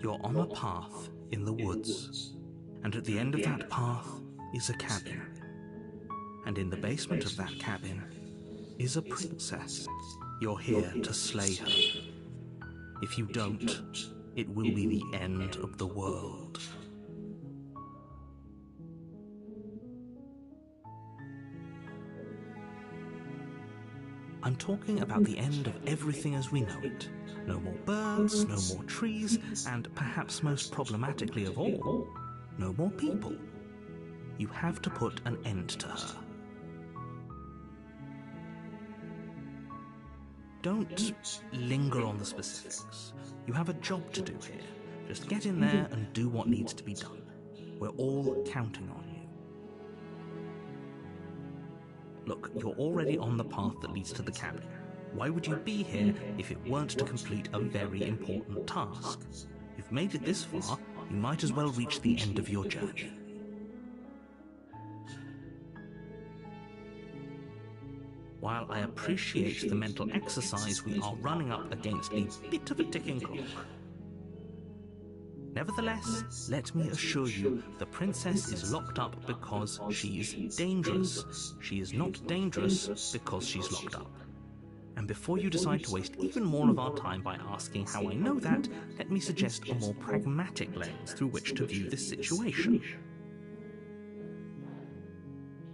You're on a path in the woods, and at the end of that path is a cabin. And in the basement of that cabin is a princess. You're here to slay her. If you don't, it will be the end of the world. I'm talking about the end of everything as we know it. No more birds, no more trees, and perhaps most problematically of all, no more people. You have to put an end to her. Don't linger on the specifics. You have a job to do here. Just get in there and do what needs to be done. We're all counting on you. Look, you're already on the path that leads to the cabin. Why would you be here if it weren't to complete a very important task? You've made it this far, you might as well reach the end of your journey. While I appreciate the mental exercise, we are running up against a bit of a ticking clock. Nevertheless, let me assure you, the princess is locked up because she is dangerous. She is not dangerous because she's locked up. And before you decide to waste even more of our time by asking how I know that, let me suggest a more pragmatic lens through which to view this situation.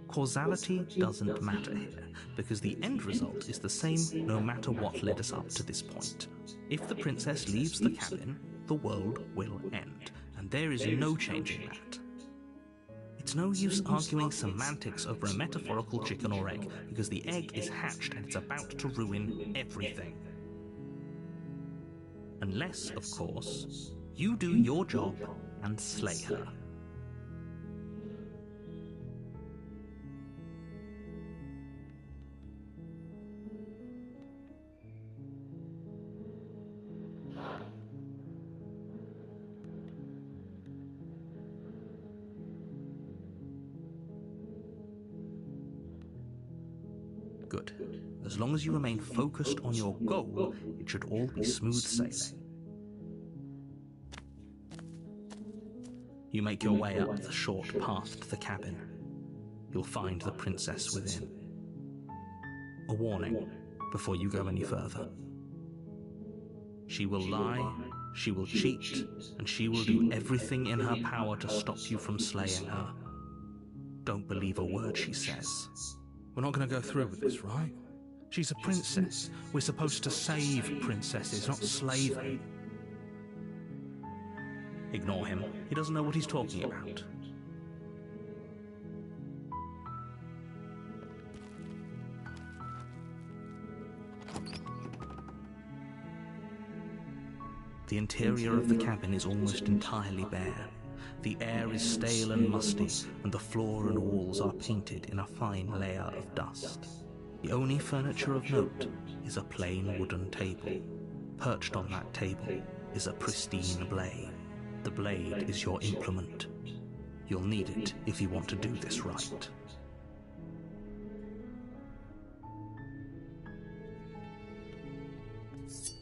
Causality doesn't matter here, because the end result is the same no matter what led us up to this point. If the princess leaves the cabin, the world will end, and there is no changing that. It's no use arguing semantics over a metaphorical chicken or egg, because the egg is hatched and it's about to ruin everything. Unless, of course, you do your job and slay her. Good. As long as you remain focused on your goal, it should all be smooth sailing. You make your way up the short path to the cabin. You'll find the princess within. A warning before you go any further. She will lie, she will cheat, and she will do everything in her power to stop you from slaying her. Don't believe a word she says. We're not going to go through with this, right? She's a princess. We're supposed to save princesses, not slay them. Ignore him. He doesn't know what he's talking about. The interior of the cabin is almost entirely bare. The air is stale and musty, and the floor and walls are painted in a fine layer of dust. The only furniture of note is a plain wooden table. Perched on that table is a pristine blade. The blade is your implement. You'll need it if you want to do this right.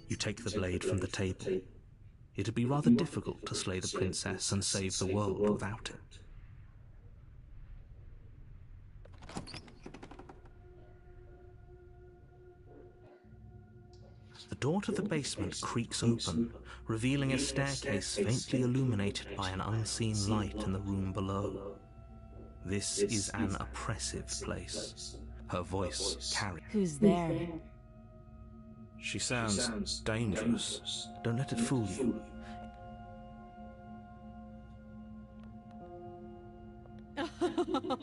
You take the blade from the table. It'd be rather difficult to slay the princess and save the world without it. The door to the basement creaks open, revealing a staircase faintly illuminated by an unseen light in the room below. This is an oppressive place. Her voice carries. Who's there? She sounds dangerous. Don't let it fool you.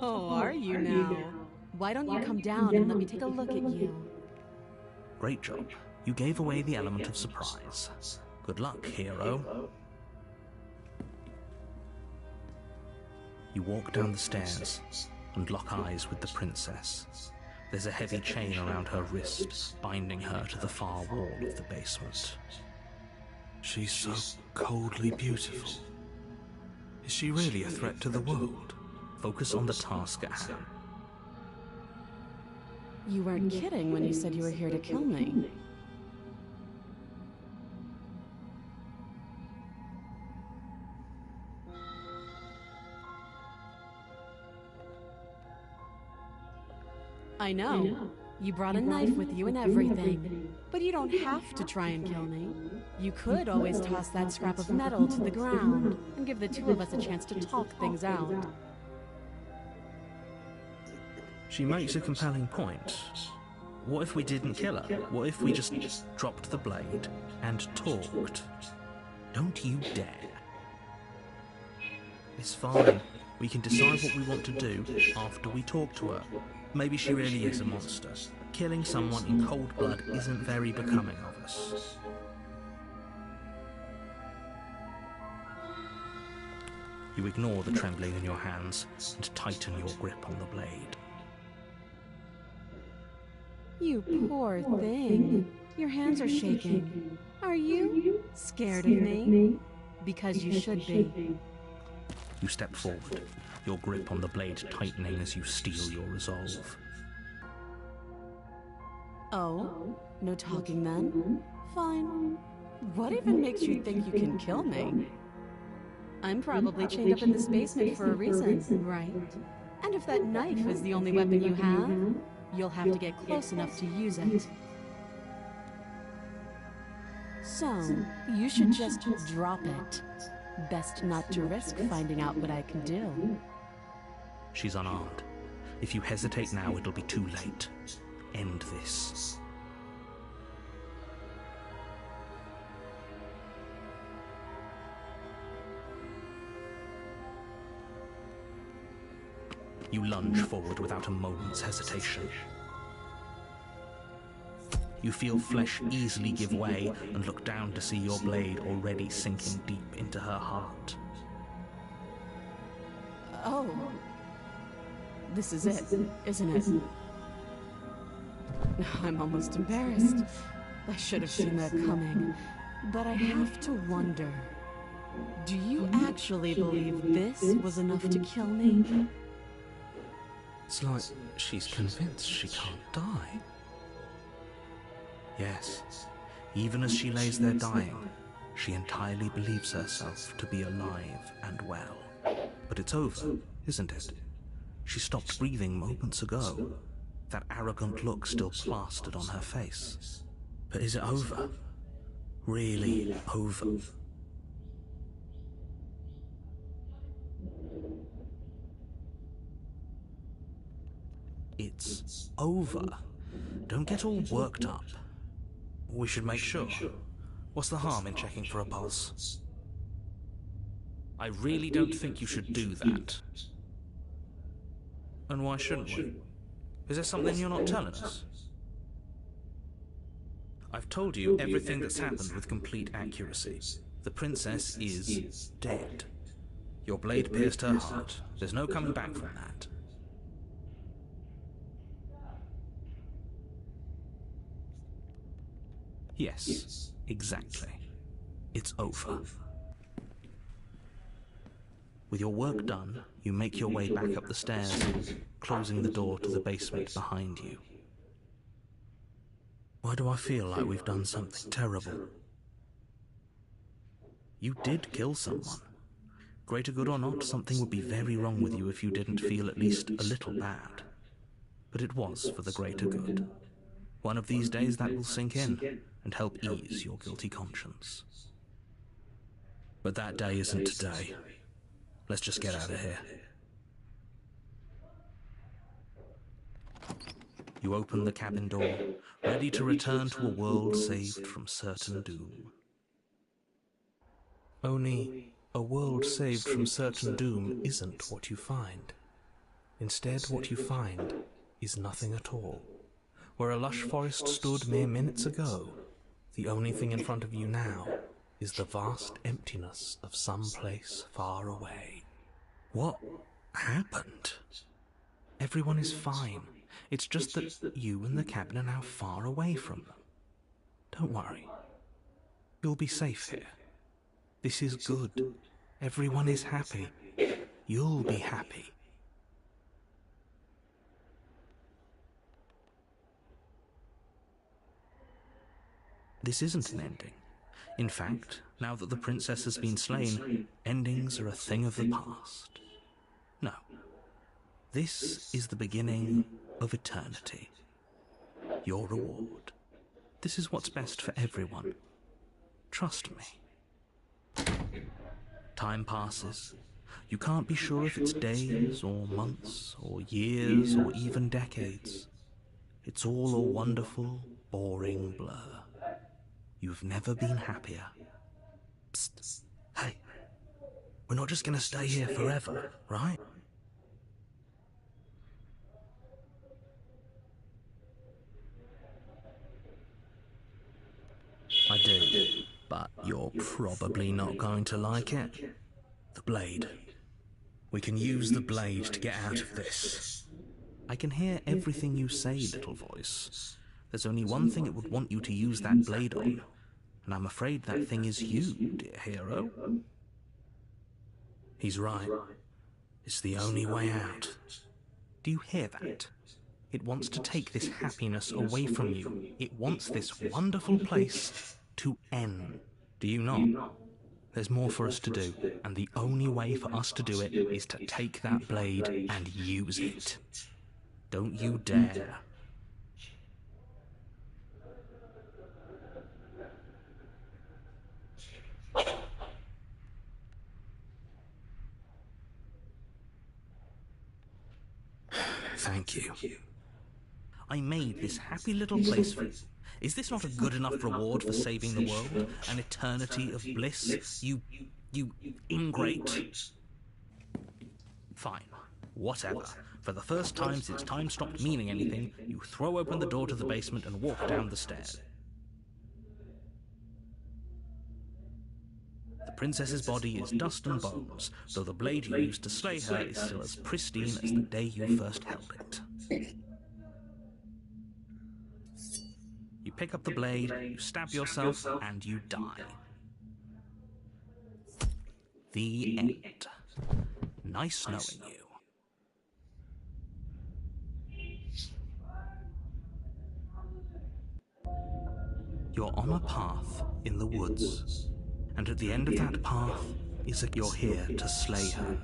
Oh, are you now? Why don't you come down and let me take a look at you? Great job. You gave away the element of surprise. Good luck, hero. You walk down the stairs and lock eyes with the princess. There's a heavy chain around her wrist, binding her to the far wall of the basement. She's so coldly beautiful. Is she really a threat to the world? Focus on the task at hand. You weren't kidding when you said you were here to kill me. I know. You brought a knife with you and everything. But you don't have to try and kill me. You could always toss that scrap of metal to the ground and give the two of us a chance to talk things out. She makes a compelling point. What if we didn't kill her? What if we just dropped the blade and talked? Don't you dare. It's fine. We can decide what we want to do after we talk to her. Maybe she really is a monster. Killing someone in cold blood isn't very becoming of us. You ignore the trembling in your hands and tighten your grip on the blade. You poor thing. Your hands are shaking. Are you scared of me? Because you should be. You step forward, your grip on the blade tightening as you steel your resolve. Oh? No talking then? Fine. What even makes you think you can kill me? I'm probably chained up in this basement for a reason, right? And if that knife is the only weapon you have, you'll have to get close enough to use it. So, you should just drop it. Best not to risk finding out what I can do. She's unarmed. If you hesitate now, it'll be too late. End this. You lunge forward without a moment's hesitation. You feel flesh easily give way and look down to see your blade already sinking deep into her heart. Oh. This is it, isn't it? I'm almost embarrassed. I should have seen that coming. But I have to wonder. Do you actually believe this was enough to kill me? It's like she's convinced she can't die. Yes, even as she lays there dying, she entirely believes herself to be alive and well. But it's over, isn't it? She stopped breathing moments ago, that arrogant look still plastered on her face. But is it over? Really over? It's over. Don't get all worked up. We should make sure. What's the harm in checking for a pulse? I really don't think you should do that. And why shouldn't we? Is there something you're not telling us? I've told you everything that's happened with complete accuracy. The princess is dead. Your blade pierced her heart. There's no coming back from that. Yes, exactly. It's over. With your work done, you make your way back up the stairs, closing the door to the basement behind you. Why do I feel like we've done something terrible? You did kill someone. Greater good or not, something would be very wrong with you if you didn't feel at least a little bad. But it was for the greater good. One of these days that will sink in and help ease your guilty conscience. But that day isn't today. Let's just get out of here. You open the cabin door, ready to return to a world saved from certain doom. Only, a world saved from certain doom isn't what you find. Instead, what you find is nothing at all. Where a lush forest stood mere minutes ago, the only thing in front of you now is the vast emptiness of some place far away. What happened? Everyone is fine. It's just that you and the cabin are now far away from them. Don't worry. You'll be safe here. This is good. Everyone is happy. You'll be happy. This isn't an ending. In fact, now that the princess has been slain, endings are a thing of the past. No. This is the beginning of eternity. Your reward. This is what's best for everyone. Trust me. Time passes. You can't be sure if it's days or months or years or even decades. It's all a wonderful, boring blur. You've never been happier. Psst. Hey, we're not just gonna stay here forever, right? I do, but you're probably not going to like it. The blade. We can use the blade to get out of this. I can hear everything you say, little voice. There's only one thing it would want you to use that blade on, and I'm afraid that thing is you, dear hero. He's right. It's the only way out. Do you hear that? It wants to take this happiness away from you. It wants this wonderful place to end. Do you not? There's more for us to do, and the only way for us to do it is to take that blade and use it. Don't you dare. Thank you. I made this happy little place for you. Is this not a good enough reward for saving the world? An eternity of bliss? You ingrate. Fine. Whatever. For the first time since time stopped meaning anything, you throw open the door to the basement and walk down the stairs. The princess's body is dust and bones, though the blade you used to slay her is still as pristine as the day you first held it. You pick up the blade, you stab yourself, and you die. The end. Nice knowing you. You're on a path in the woods, and at the end of that path is you're here to slay her.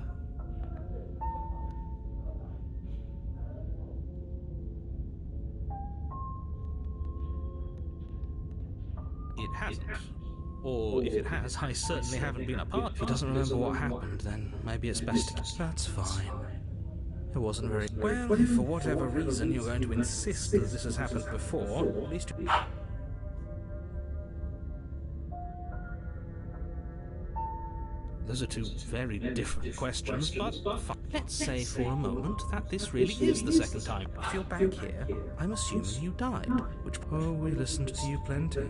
It hasn't. Or if it has, I certainly haven't been a part. If he doesn't remember what happened, then maybe it's best to... That's fine. It wasn't very... Well, if for whatever reason you're going to insist that this has happened before, at least... Those are two very different questions, but let's say for a moment that this really is the second time. If you're back here, I'm assuming you died, which... Oh, we listened to you plenty.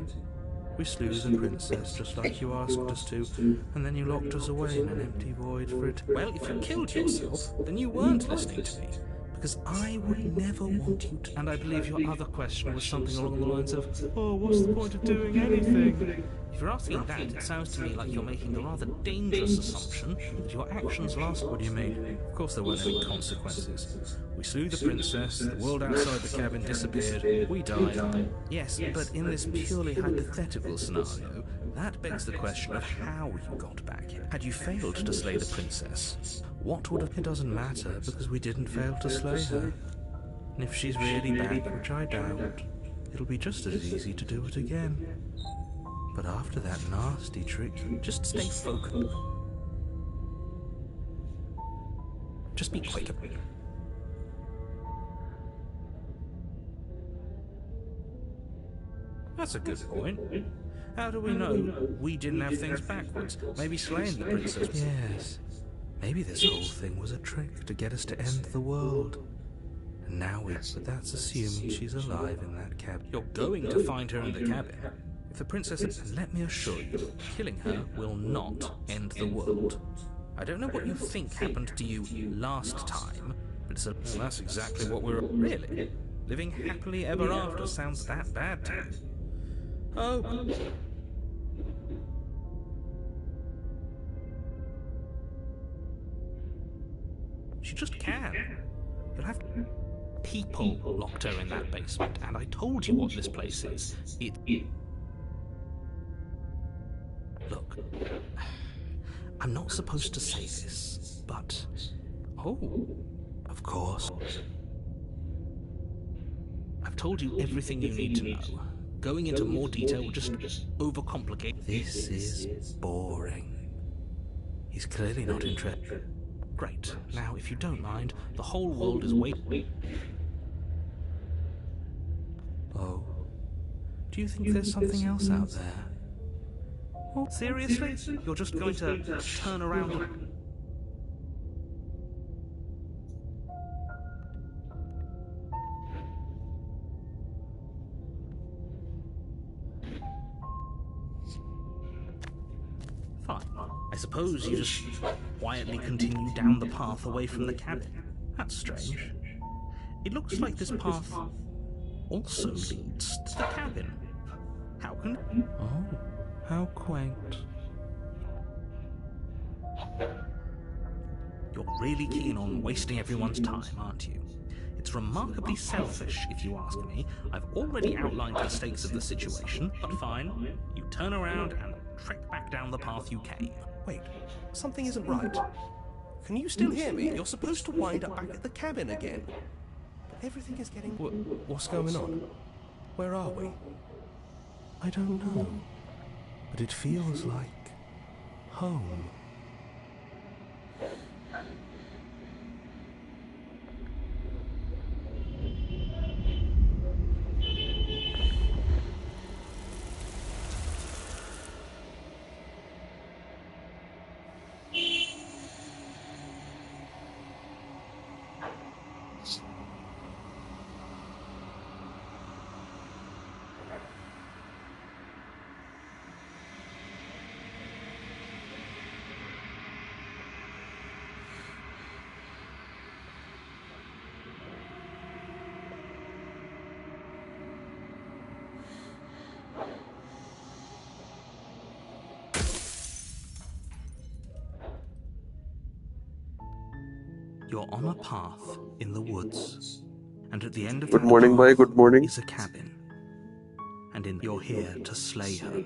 We slew the princess just like you asked us to, and then you locked us away in an empty void for it. Well, if you killed yourself, then you weren't listening to me, because I would never want you to... And I believe your other question was something along the lines of, oh, what's the point of doing anything? If you're asking that, it sounds to me like you're making the rather dangerous assumption that your actions last... What do you mean? Of course there weren't any consequences. We slew the princess, the world outside the cabin disappeared, we died. Yes, but in this purely hypothetical scenario, that begs the question of how you got back here. Had you failed to slay the princess, what would have... It doesn't matter, because we didn't fail to slay her. And if she's really back, which I doubt, it'll be just as easy to do it again. But after that nasty trick, just stay focused. Just be quick. That's a good point. How do we know we didn't have things backwards? Maybe slaying the princess... Yes. Maybe this whole thing was a trick to get us to end the world. And now we... But that's assuming she's alive in that cabin. You're going to find her in the cabin. If the princess... And let me assure you, killing her will not end the world. I don't know what you think happened to you last time, but it's a... Well, that's exactly what we're... Really? Living happily ever after sounds that bad to you? Oh... She just can. You'll have... People locked her in that basement, and I told you what this place is. Look, I'm not supposed to say this, but... Oh, of course. told you everything you need to know. Going into more detail will just overcomplicate. This is boring. He's clearly not interested. Great. Now, if you don't mind, the whole world is waiting. Oh. Do you think there's something else out there? Oh, seriously? You're just going to turn around and... Fine. I suppose you just quietly continue down the path away from the cabin. That's strange. It looks like this path also leads to the cabin. How can... Oh, how quaint. You're really keen on wasting everyone's time, aren't you? It's remarkably selfish, if you ask me. I've already outlined the stakes of the situation, but fine. You turn around and trek back down the path you came. Wait, something isn't right. Can you still hear me? You're supposed to wind up back at the cabin again. But everything is getting... What's going on? Where are we? I don't know. But it feels like home. You're on a path in the woods, and at the end of Good that morning, path bhai. Good morning. is a cabin, and you're here to slay her.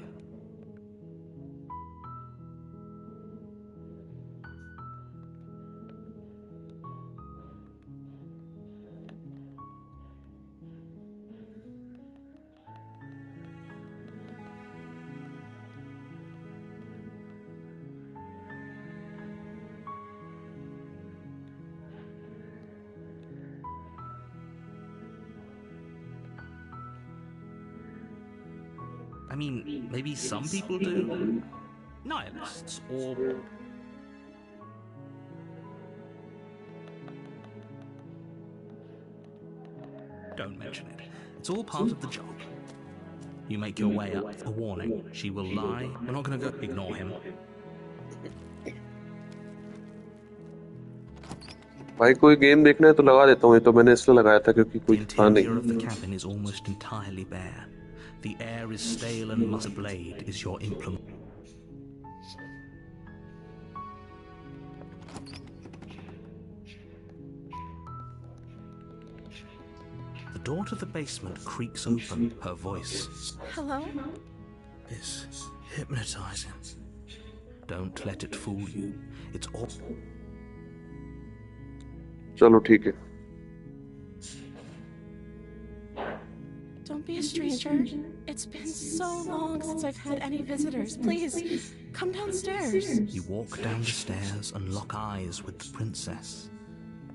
I mean, maybe some people do. Nihilists, or... Don't mention it. It's all part of the job. You make your way up. A warning. She will lie. We're not gonna go... Ignore him. भाई कोई game देखना है तो लगा देता हूँ. ये तो मैंने इसलिए लगाया था क्योंकि The कोई था interior of the नहीं. cabin is almost entirely bare. The air is stale and musk. A blade is your implement. The door to the basement creaks open. Her voice Hello? is hypnotizing. Don't let it fool you. It's all... चलो ठीक है. Don't be a stranger. It's been so long since I've had any visitors. Please, come downstairs. You walk down the stairs and lock eyes with the princess.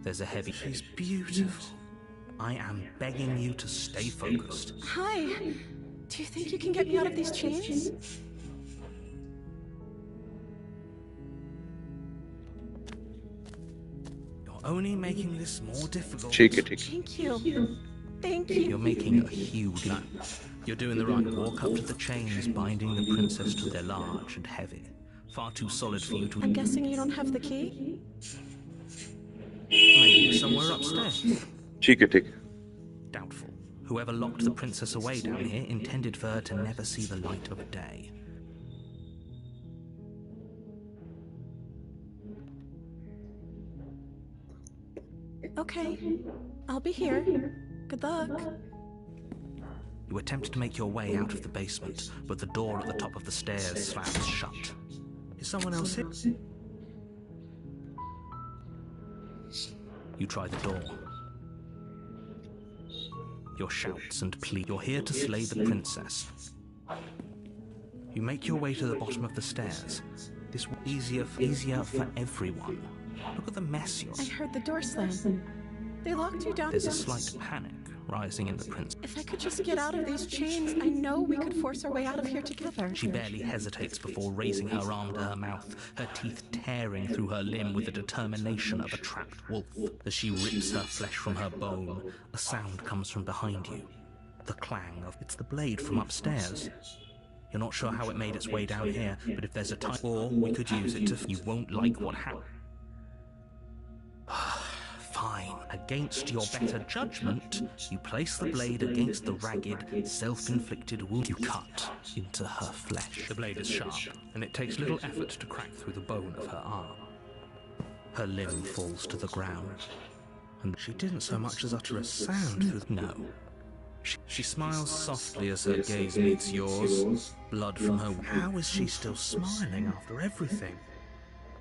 There's a heavy... She's beautiful. I am begging you to stay focused. Hi. Do you think you can get me out of these chains? You're only making this more difficult. ठीक है ठीक है. Thank you. Thank you. You're making a huge... No. You're doing the right. Walk up to the chains binding the princess to their large and heavy. Far too solid for you to... I'm guessing you don't have the key? Maybe somewhere upstairs. ठीक है ठीक है. Doubtful. Whoever locked the princess away down here intended for her to never see the light of day. Okay. I'll be here. Good luck. You attempt to make your way out of the basement, but the door at the top of the stairs slams shut. Is someone else here? You try the door. your shouts and pleas. You're here to slay the princess. You make your way to the bottom of the stairs. This will be easier for everyone. Look at the mess you're in. I heard the door slam. They locked you down. There's a slight panic rising in the princess. If I could just get out of these chains, I know we could force our way out of here together. She barely hesitates before raising her arm to her mouth, her teeth tearing through her limb with the determination of a trapped wolf. As she rips her flesh from her bone, a sound comes from behind you. The clang of... It's the blade from upstairs. You're not sure how it made its way down here, but if there's a time... Or we could use it to... You won't like what happened. Fine. Against your better judgment, you place the blade against the ragged, self-inflicted wound you cut into her flesh. The blade is sharp, and it takes little effort to crack through the bone of her arm. Her limb falls to the ground, and she didn't so much as utter a sound through the... No. She smiles softly as her gaze meets yours, blood from her... How is she still smiling after everything?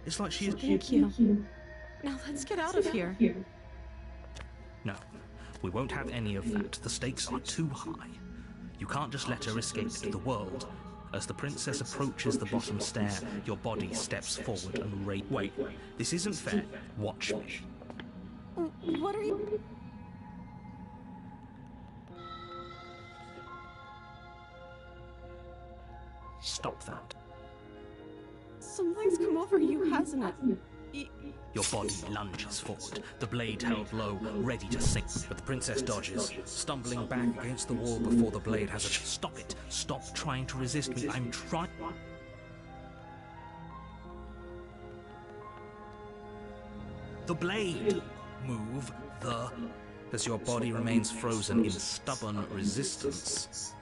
It's like she is... Thank you. Now let's get out of here. No, we won't have any of that. The stakes are too high. You can't just let her escape to the world. As the princess approaches the bottom stair, your body steps forward and Wait, this isn't fair. Watch me. What are you... Stop that. Something's come over you, hasn't it? Your body lunges forward, the blade held low, ready to sink. But the princess dodges, stumbling back against the wall before the blade has a... Stop it! Stop trying to resist me. I'm trying... The blade! Move the... As your body remains frozen in stubborn resistance.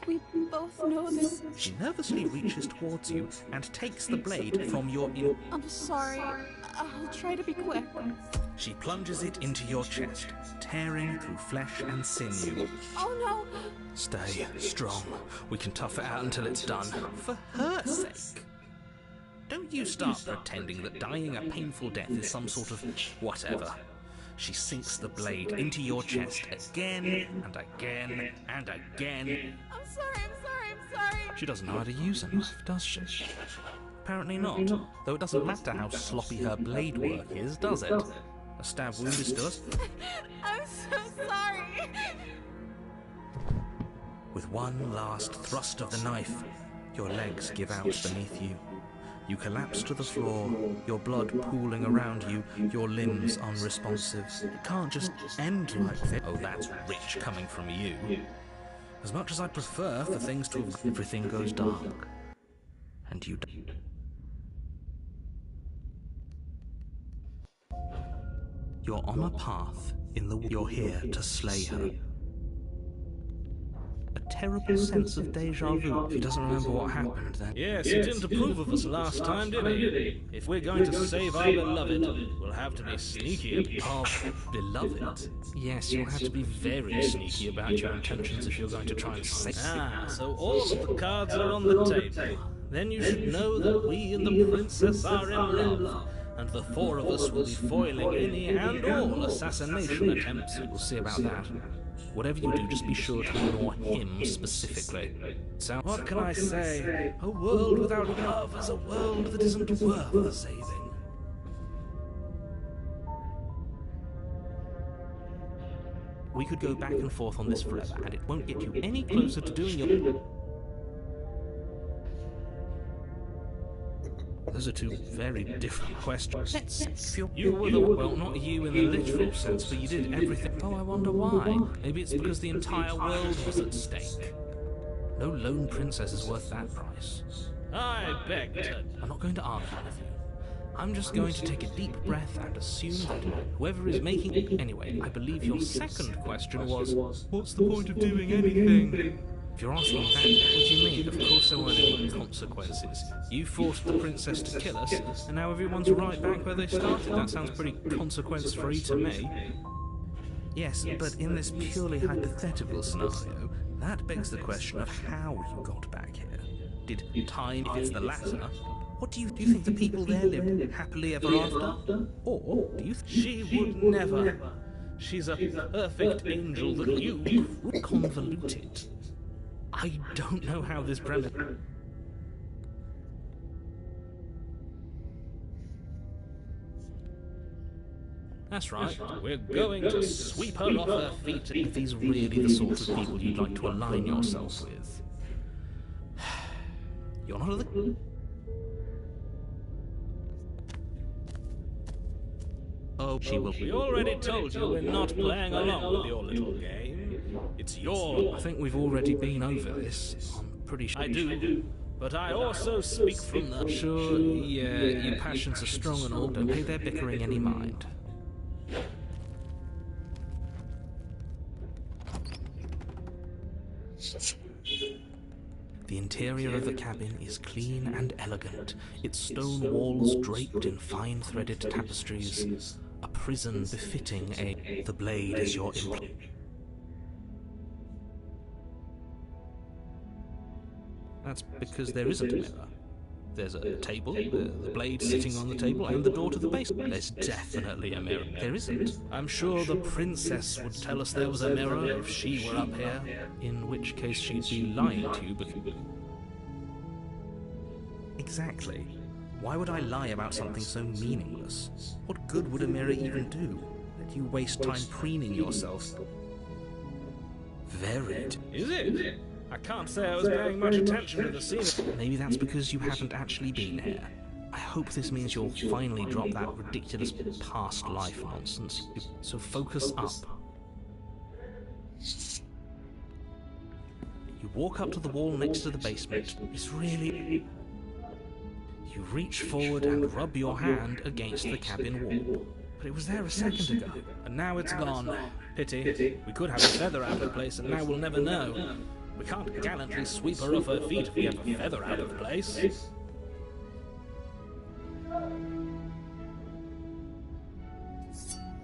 We both know this. She nervously reaches towards you and takes the blade from your... I'm sorry. I'll try to be quick. She plunges it into your chest, tearing through flesh and sinew. Oh no! Stay strong. We can tough it out until it's done. For her sake. Don't you start pretending that dying a painful death is some sort of whatever. She sinks the blade into your chest again and again and again. I'm sorry. She doesn't know how to use a knife, does she? Apparently not, though it doesn't matter how sloppy her blade work is, does it? A stab wound is still... I'm so sorry. With one last thrust of the knife, your legs give out beneath you. You collapse to the floor, your blood pooling around you, your limbs unresponsive. It can't just end like this. Oh, that's rich coming from you. As much as I prefer for things to... Everything goes dark. And you... You're on a path in the... You're here to slay her. A terrible sense of deja vu. If he doesn't remember what happened, then... Yes, he didn't approve of us last time, did he? If we're going to save our beloved, we'll have to be sneaky. Our beloved? Yes, you'll have to be very sneaky about your intentions if you're going to try and save... Ah, so all of the cards are on the table. Then you should know that we and the princess are in love. And the four of us will be foiling any and all assassination attempts. We'll see about that. Whatever you do, just be sure to ignore him specifically. So, what can I say? A world without love is a world that isn't worth the saving. We could go back and forth on this forever, and it won't get you any closer to doing your... Those are two very different questions. You were the... Well, not you in the literal sense, but you did everything. Oh, I wonder why. Maybe it's because the entire world was at stake. No lone princess is worth that price. I beg to... I'm not going to argue with you. I'm just going to take a deep breath and assume that whoever is making it... Anyway, I believe your second question was, what's the point of doing anything? If you're asking that, what do you mean? Of course there weren't any consequences. You forced the princess to kill us, and now everyone's right back where they started. That sounds pretty consequence-free to me. Yes, but in this purely hypothetical scenario, that begs the question of how you got back here. Did time, if it's the latter, what do you think the people there lived happily ever after? Or do you She would never. She's a perfect angel that you convoluted. I don't know how this premise... That's right, we're going to sweep her off her feet. If he's really the sort of people you'd like to align yourself with. You're not the... Oh, she will... We already told you we're not playing along with your little game. It's your... I think we've already been over this. I'm pretty sure... I do, but I also speak from the... Sure, yeah, your passions are strong and all. Don't pay their bickering any mind. The interior of the cabin is clean and elegant, its stone walls draped in fine threaded tapestries, a prison befitting a... The blade is your That's because there isn't a mirror. There's a table, the blade sitting on the table, and the door to the basement. There's definitely a mirror. There isn't. I'm sure the princess would tell us there was a mirror if she were up here. In which case she'd be lying to you, but... Exactly. Why would I lie about something so meaningless? What good would a mirror even do? That you waste time preening yourself? Varied. Is it? I can't say I was paying much attention to the scene. Maybe that's because you haven't actually been here. I hope this means you'll finally drop that ridiculous past life nonsense. So focus up. You walk up to the wall next to the basement. It's really... You reach forward and rub your hand against the cabin wall. But it was there a second ago. And now it's gone. Pity. We could have a feather out of place and now we'll never know. We can't gallantly sweep her off her feet if we have a feather out of place.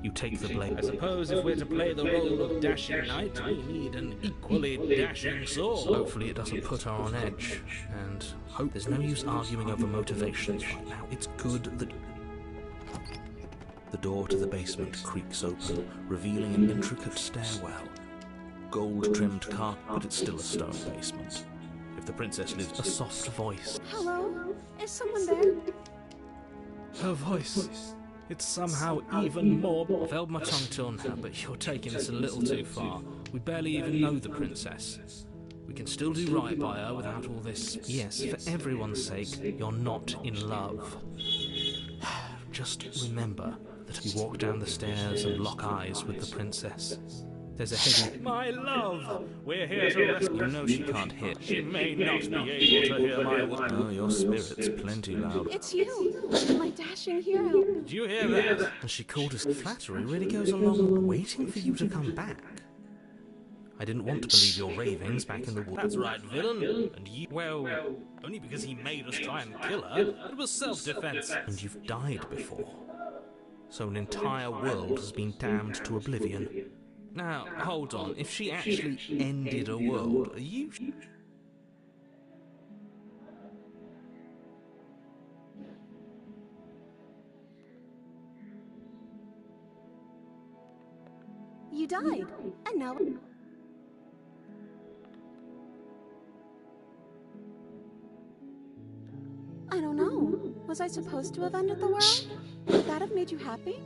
You take the blade. I suppose if we're to play the role of dashing knight, we need an equally dashing sword. Hopefully it doesn't put her on edge. And hope there's no use arguing over motivations right now. It's good that... The door to the basement creaks open, revealing an intricate stairwell. Gold-trimmed carpet, but it's still a stone basement. If the princess lives, a soft voice. Hello? Is someone there? Her voice. It's somehow even more... I've held my tongue till now, but you're taking this a little too far. We barely even know the princess. We can still do right by her without all this... Yes, for everyone's sake, you're not in love. Just remember that you walk down the stairs and lock eyes with the princess. There's a heavy... My love! We're here to rescue... You know she can't hit. She may not be able to hear my words. Oh, your spirit's plenty loud. It's you, my dashing hero. Did you hear that? And she called us flattery really goes along waiting for you to come back. I didn't want to believe your ravings back in the woods. That's right, villain. And you... Well, only because he made us try and kill her. It was self-defense. And you've died before. So an entire world has been damned to oblivion. Now, hold on. If she actually ended a world, are you... You died, and now... I don't know. Was I supposed to have ended the world? Would that have made you happy?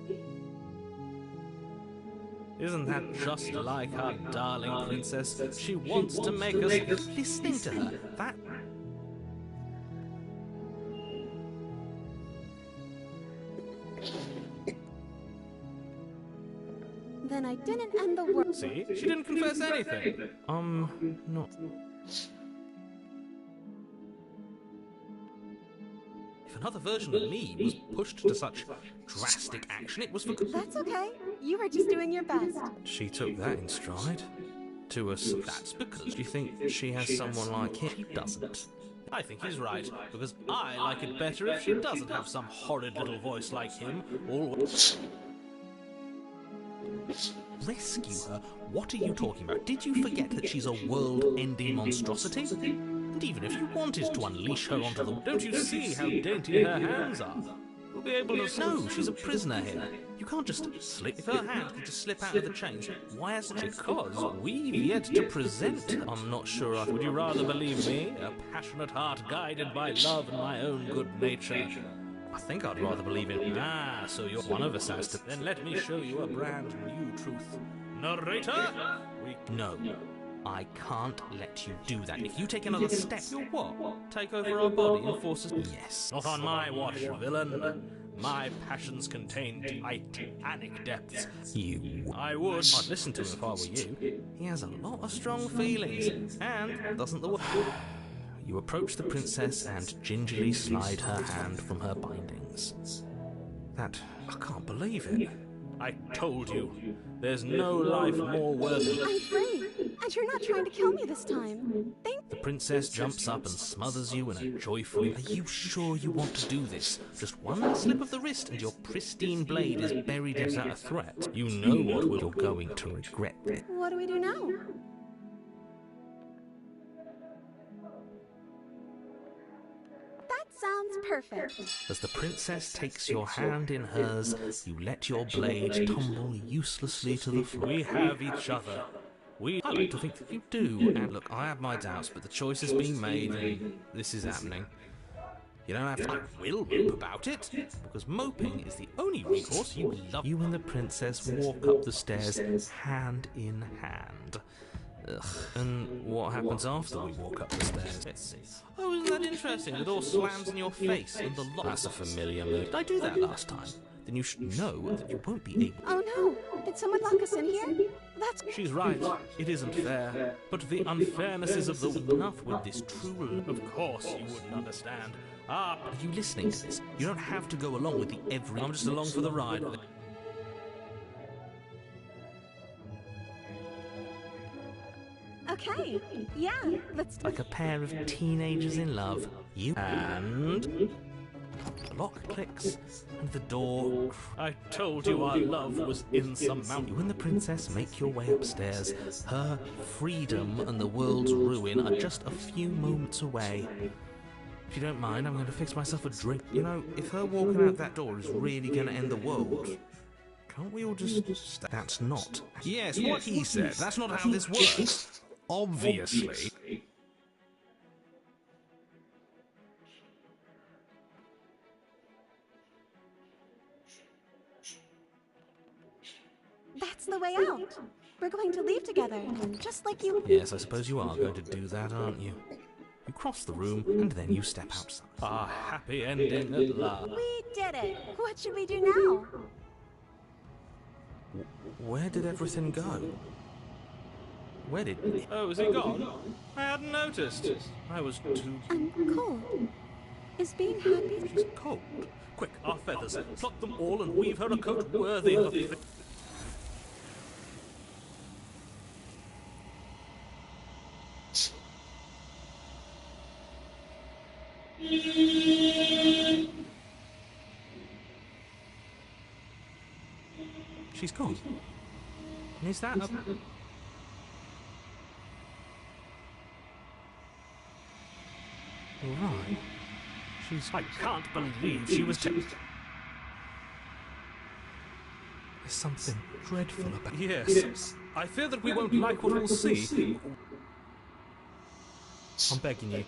Isn't that just like our darling princess? She wants to make us... Listening to her, that... Then I didn't end the world. See? She didn't confess anything. Not... If another version of me was pushed to such drastic action, it was for... That's okay. You were just doing your best. She took that in stride. To us, that's because you think she has someone like him. She doesn't. I think he's right, because I like it better if she doesn't have some horrid little voice like him, always... Rescue her? What are you talking about? Did you forget that she's a world-ending monstrosity? And even if you wanted to unleash her onto the... Don't you see how dainty her hands are? You'll be able to... No, she's a prisoner here. You can't just slip... If her hand can just slip out of the chains, why hasn't it? Because we've yet to present... I'm not sure I... Would you rather believe me? A passionate heart guided by love and my own good nature. I think I'd rather believe in... Ah, so you're one of us has to... Then let me show you a brand new truth. Narrator? No. I can't let you do that. If you take another step, you'll what? Take over our body and force us... Yes. Not on my watch, villain. My passions contain titanic depths. I would. I'd listen to him if I were you. He has a lot of strong feelings. And doesn't the... You approach the princess and gingerly slide her hand from her bindings. That... I can't believe it. I told you. There's no life more worthy. I'm free, and you're not trying to kill me this time. The princess jumps up and smothers you in a joyful... Are you sure you want to do this? Just one slip of the wrist and your pristine blade is buried. Is that a threat? You know what you're going to regret it. What do we do now? Sounds perfect. As the princess takes your hand in hers, you let your blade tumble uselessly to the floor. We have each other. I like to think that you do. And look, I have my doubts, but the choice has been made and this is happening. You don't have to... I will mope about it, because moping is the only recourse you love. You and the princess walk up the stairs, hand in hand. Ugh. And what happens after we walk up the stairs? Let's see. Oh, isn't that interesting? The door slams in your face and the lock... That's a familiar move. Did I do that last time? Then you should know that you won't be able... Oh no! Did someone lock us in here? That's... She's right. It isn't fair. But the unfairnesses of the... Enough with this true... Of course you wouldn't understand. Ah, are you listening to this? You don't have to go along with the every... I'm just along for the ride. Okay, yeah, let's... Like a pair of teenagers in love, you... And... The lock clicks, and the door... I told you our love was in some mountain. You and the princess make your way upstairs. Her freedom and the world's ruin are just a few moments away. If you don't mind, I'm going to fix myself a drink. You know, if her walking out that door is really going to end the world... Can't we all just... That's not... Yes, what he said. That's not how this works. Obviously. That's the way out. We're going to leave together, just like you... Yes, I suppose you are going to do that, aren't you? You cross the room, and then you step outside. Our happy ending at last. We did it! What should we do now? Where did everything go? Where did... Oh, is he gone? I hadn't noticed. I was too... I'm cold. Is being happy... She's cold. Quick, our feathers. Pluck them all and weave her a coat worthy of the... She's gone. And is that a... Right. She's... I can't believe she was... There's something dreadful about... Yes. I fear that we won't like what we'll see. I'm begging you.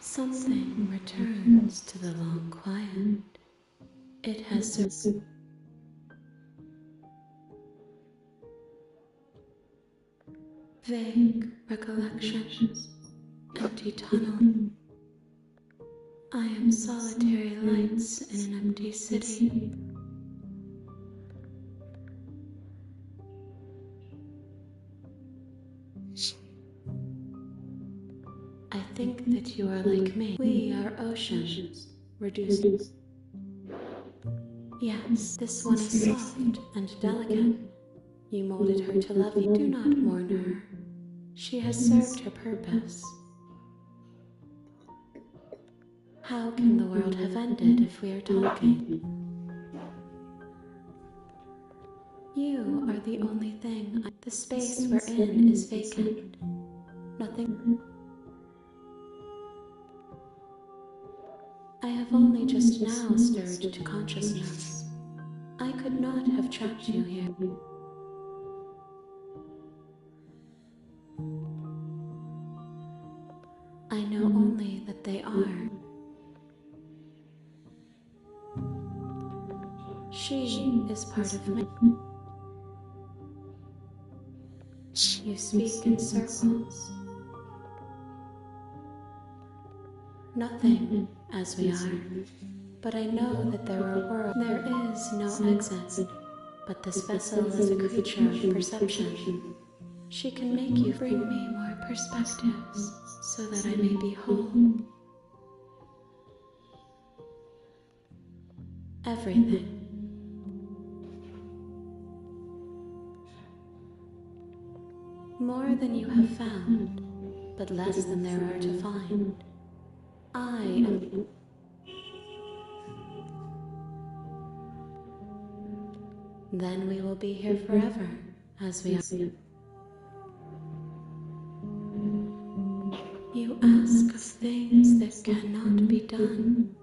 Something returns to the long quiet. It has vague recollections, empty tunnel. I am solitary lights in an empty city. I think that you are like me. We are oceans, reduced. Yes, this one is soft and delicate. You molded her to love you. Do not mourn her. She has served her purpose. How can the world have ended if we are talking? You are the only thing. The space we're in is vacant. Nothing. I have only just now stirred to consciousness. I could not have trapped you here. I know only that they are. She is part of me. You speak in circles. Nothing as we are. But I know that there are worlds. There is no exit. But this vessel is a creature of perception. She can make you bring me more perspectives so that I may be whole. Everything. More than you have found, but less than there are to find. I am. Then we will be here forever, as we are. You ask of things that cannot be done.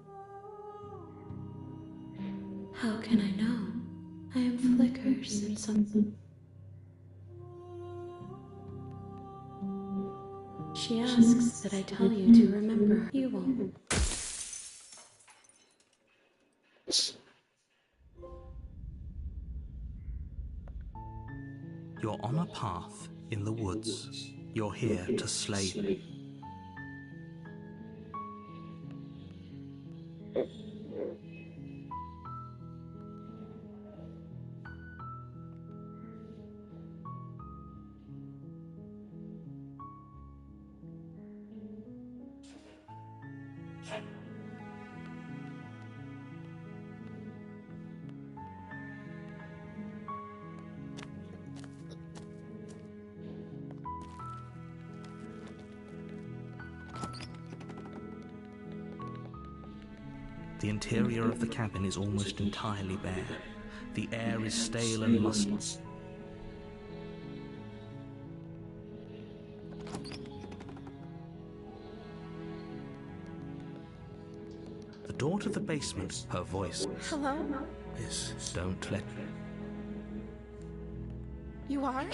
How can I know? I am flickers in something. She asks that I tell you to remember her. You won't. You're on a path in the woods. You're here to slay. The interior of the cabin is almost entirely bare. The air is stale and musty. The door to the basement, her voice. Hello? Don't let... You are?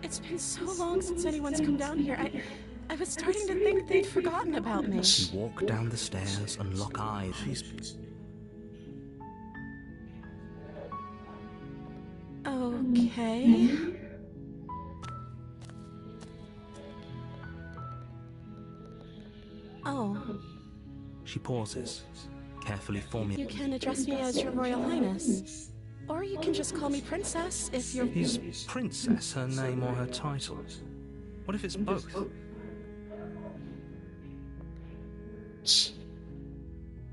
It's been so long since anyone's come down here. I was starting to think they'd forgotten about me. You walk down the stairs and lock eyes. Okay. Oh. She pauses, carefully forming. You can address me as Your Royal Highness. Or you can just call me Princess if you're... Is Princess her name or her title? What if it's both?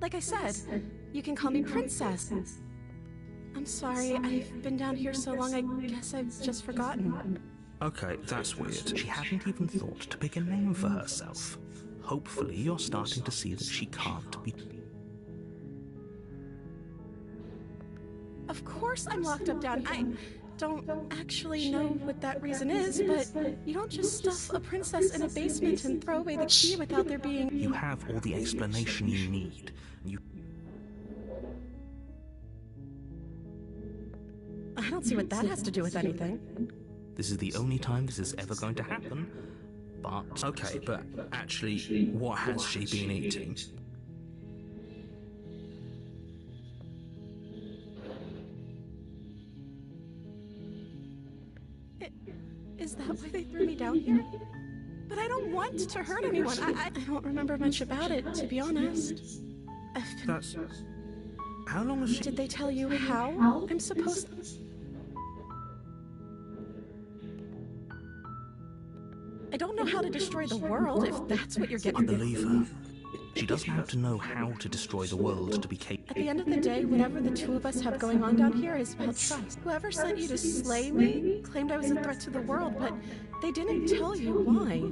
Like I said, you can call me Princess. I'm sorry, I've been down here so long, I guess I've just forgotten. Okay, that's weird. She hadn't even thought to pick a name for herself. Hopefully you're starting to see that she can't be... Of course I'm locked up down. I don't actually know what that reason is, but you don't just stuff a princess in a basement and throw away the key without there being... You have all the explanation you need. I don't see what that has to do with anything. This is the only time this is ever going to happen. But, okay, but actually, what has she been eating? Is that why they threw me down here? But I don't want to hurt anyone. I don't remember much about it, to be honest. That's... How long has she... Did they tell you how I'm supposed to... I don't know how to destroy the world, if that's what you're getting. I believe her. She She doesn't have to know how to destroy the world to be capable. At the end of the day, whatever the two of us have going on down here is about trust. Whoever sent you to slay me claimed I was a threat to the world, but they didn't tell you why.